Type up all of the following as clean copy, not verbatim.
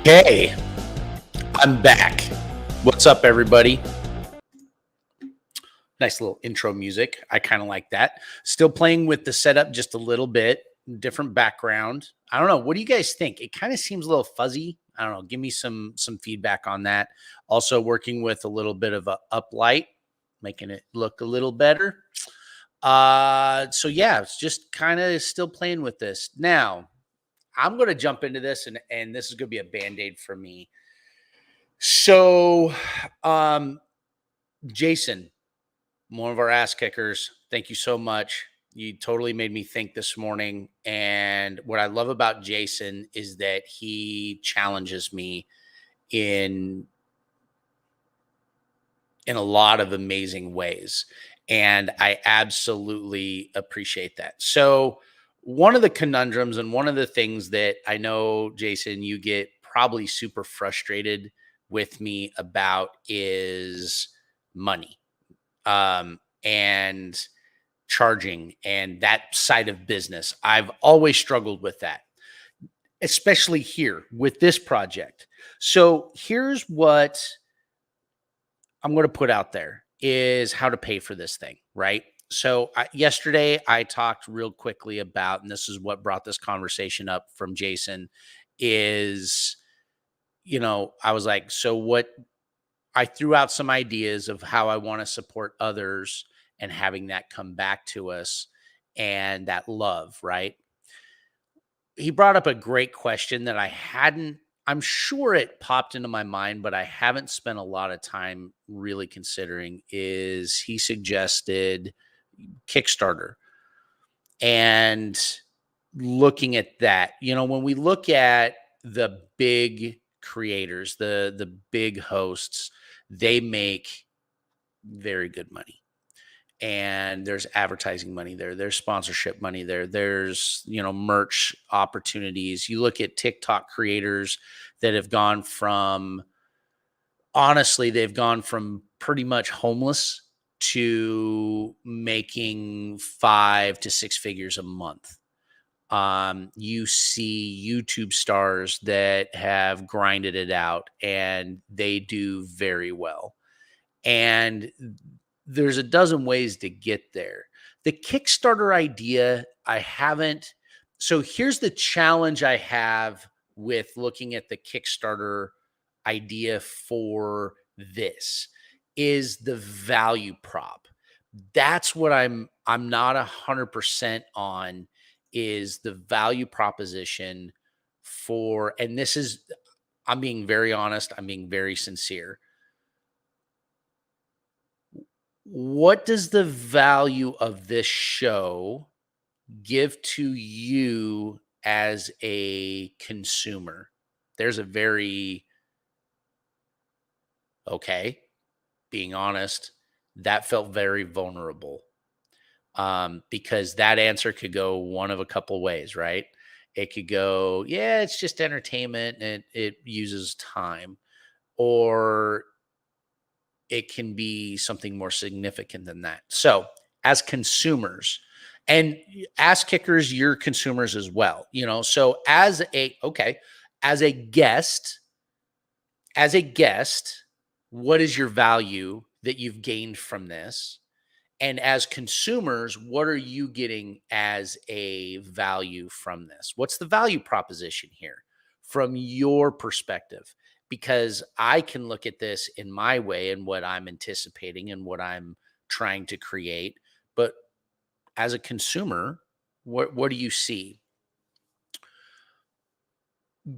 Hey, I'm back. What's up, everybody? Nice little intro music. I kind of like that. Still playing with the setup just a little bit, different background. I don't know. What do you guys think? It kind of seems a little fuzzy. I don't know. Give me some feedback on that. Also working with a little bit of a uplight, making it look a little better. So yeah, it's just kind of still playing with this. Now, I'm going to jump into this and this is going to be a band-aid for me. So, Jason, one of our ass kickers. Thank you so much. You totally made me think this morning. And what I love about Jason is that he challenges me in in a lot of amazing ways. And I absolutely appreciate that. So, one of the conundrums and one of the things that I know, Jason, you get probably super frustrated with me about is money. And charging and that side of business. I've always struggled with that, especially here with this project. So here's what I'm going to put out there is how to pay for this thing, right? So yesterday I talked real quickly about, and this is what brought this conversation up from Jason, is, I was like, so what I threw out some ideas of how I want to support others and having that come back to us and that love, right? He brought up a great question that I'm sure it popped into my mind, but I haven't spent a lot of time really considering is he suggested Kickstarter and looking at that. When we look at the big creators, the big hosts, they make very good money. And there's advertising money there. There's sponsorship money there. There's, merch opportunities. You look at TikTok creators that have gone from, honestly, they've gone from pretty much homeless to making 5 to 6 figures a month. You see YouTube stars that have grinded it out and they do very well. And there's a dozen ways to get there. The Kickstarter idea, I haven't. So here's the challenge I have with looking at the Kickstarter idea for this is the value prop. That's what I'm not 100% on is the value proposition for, and this is, I'm being very honest, I'm being very sincere. What does the value of this show give to you as a consumer? There's a very, okay, being honest, that felt very vulnerable. Because that answer could go one of a couple ways, right? It could go, yeah, it's just entertainment and it uses time, or it can be something more significant than that. So, as consumers, and ass kickers, you're consumers as well, So, as a guest, what is your value that you've gained from this? And as consumers, what are you getting as a value from this? What's the value proposition here from your perspective? Because I can look at this in my way and what I'm anticipating and what I'm trying to create. But as a consumer, what do you see?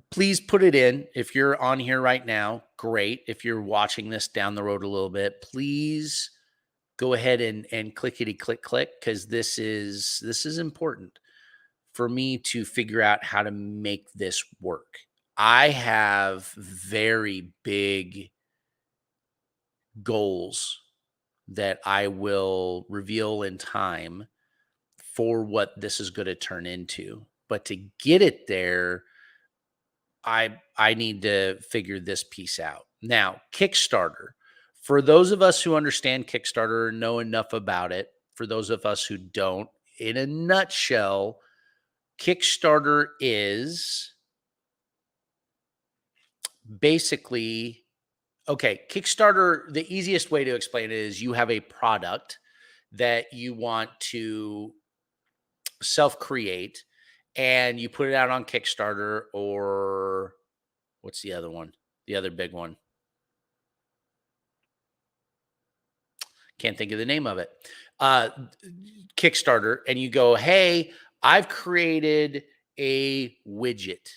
Please put it in. If you're on here right now, great. If you're watching this down the road a little bit, please go ahead and clickety click because this is important for me to figure out how to make this work. I have very big goals that I will reveal in time for what this is going to turn into. But to get it there, I need to figure this piece out. Now, Kickstarter. For those of us who understand Kickstarter and know enough about it, for those of us who don't, in a nutshell, Kickstarter is basically, okay, Kickstarter, the easiest way to explain it is you have a product that you want to self create and you put it out on Kickstarter, or what's the other one? The other big one. Can't think of the name of it. Uh, Kickstarter, and you go, hey, I've created a widget.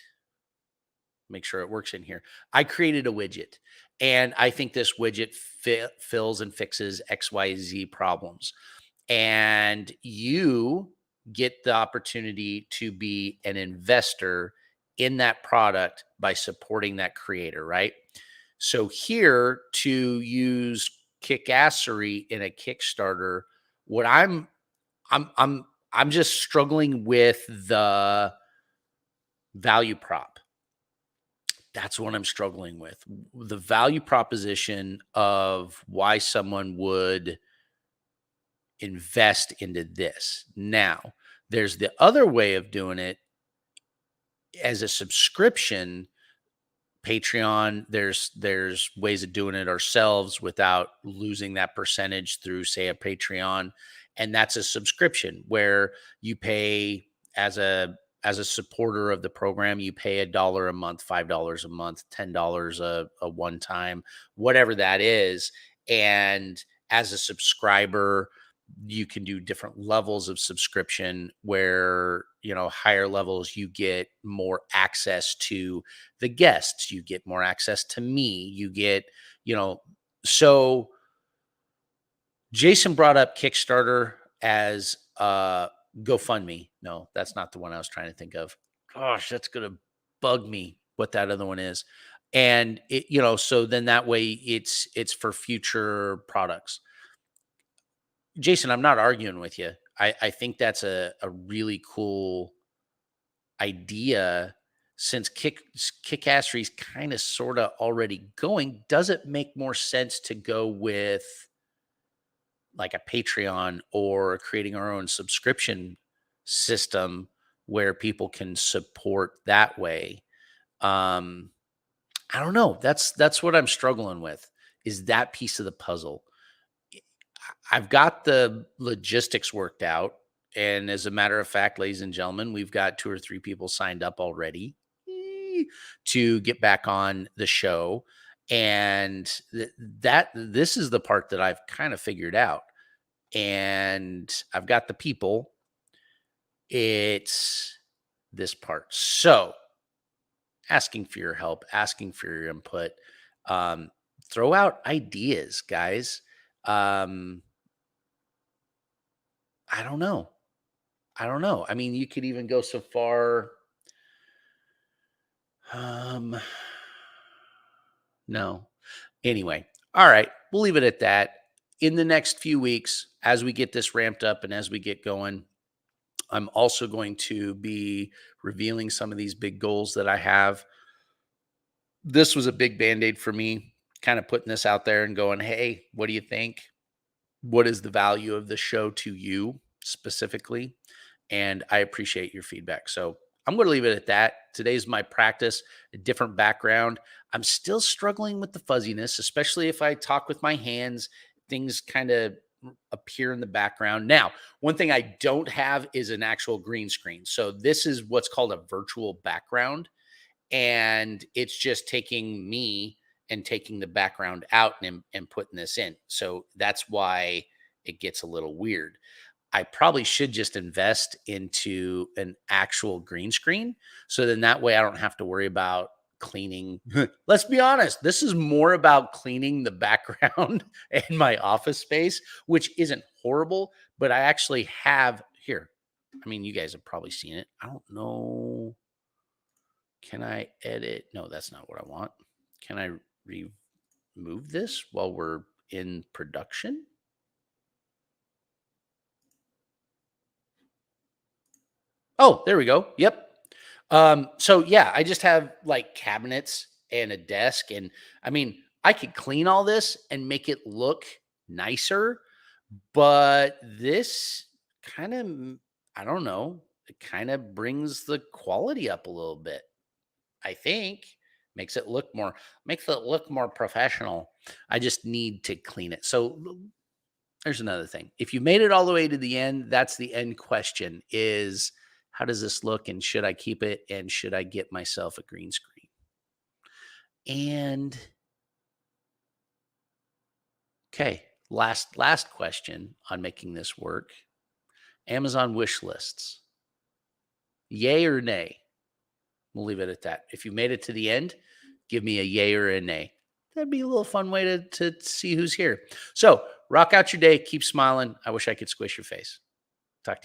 Make sure it works in here. I created a widget, and I think this widget fills and fixes XYZ problems. And you get the opportunity to be an investor in that product by supporting that creator, right? So here, to use kickassery in a Kickstarter, what I'm just struggling with the value prop. That's what I'm struggling with. The value proposition of why someone would invest into this. Now, there's the other way of doing it as a subscription. Patreon, there's ways of doing it ourselves without losing that percentage through, say, a Patreon, and that's a subscription where you pay as a supporter of the program, you pay $1 a month, $5 a month, $10 a one time, whatever that is, and as a subscriber, you can do different levels of subscription where, higher levels, you get more access to the guests, you get more access to me, you get, so Jason brought up Kickstarter as GoFundMe. No, that's not the one I was trying to think of. Gosh, that's going to bug me what that other one is. And so then that way it's for future products. Jason, I'm not arguing with you. I think that's a really cool idea. Since Kickassery's kind of sort of already going, does it make more sense to go with like a Patreon or creating our own subscription system where people can support that way? I don't know. That's what I'm struggling with, is that piece of the puzzle. I've got the logistics worked out. And as a matter of fact, ladies and gentlemen, we've got 2 or 3 people signed up already to get back on the show. And this is the part that I've kind of figured out. And I've got the people. It's this part. So asking for your help, asking for your input, throw out ideas, guys. I don't know. I mean, you could even go so far. No. Anyway, all right, we'll leave it at that. In the next few weeks, as we get this ramped up and as we get going, I'm also going to be revealing some of these big goals that I have. This was a big band-aid for me, kind of putting this out there and going, hey, what do you think? What is the value of the show to you specifically? And I appreciate your feedback. So I'm going to leave it at that. Today's my practice, a different background. I'm still struggling with the fuzziness, especially if I talk with my hands, things kind of appear in the background. Now, one thing I don't have is an actual green screen. So this is what's called a virtual background. And it's just taking me and taking the background out and putting this in. So that's why it gets a little weird. I probably should just invest into an actual green screen. So then that way I don't have to worry about cleaning. Let's be honest, this is more about cleaning the background in my office space, which isn't horrible, but I actually have here. I mean, you guys have probably seen it. I don't know. Can I edit? No, that's not what I want. Can I remove this while we're in production? Oh, there we go. Yep. So yeah, I just have like cabinets and a desk. And I mean, I could clean all this and make it look nicer, but this kind of, I don't know, it kind of brings the quality up a little bit, I think. Makes it look more professional. I just need to clean it. So there's another thing. If you made it all the way to the end, that's the end question is how does this look and should I keep it and should I get myself a green screen? And okay, last question on making this work. Amazon wish lists. Yay or nay? We'll leave it at that. If you made it to the end, give me a yay or a nay. That'd be a little fun way to see who's here. So rock out your day. Keep smiling. I wish I could squish your face. Talk to you.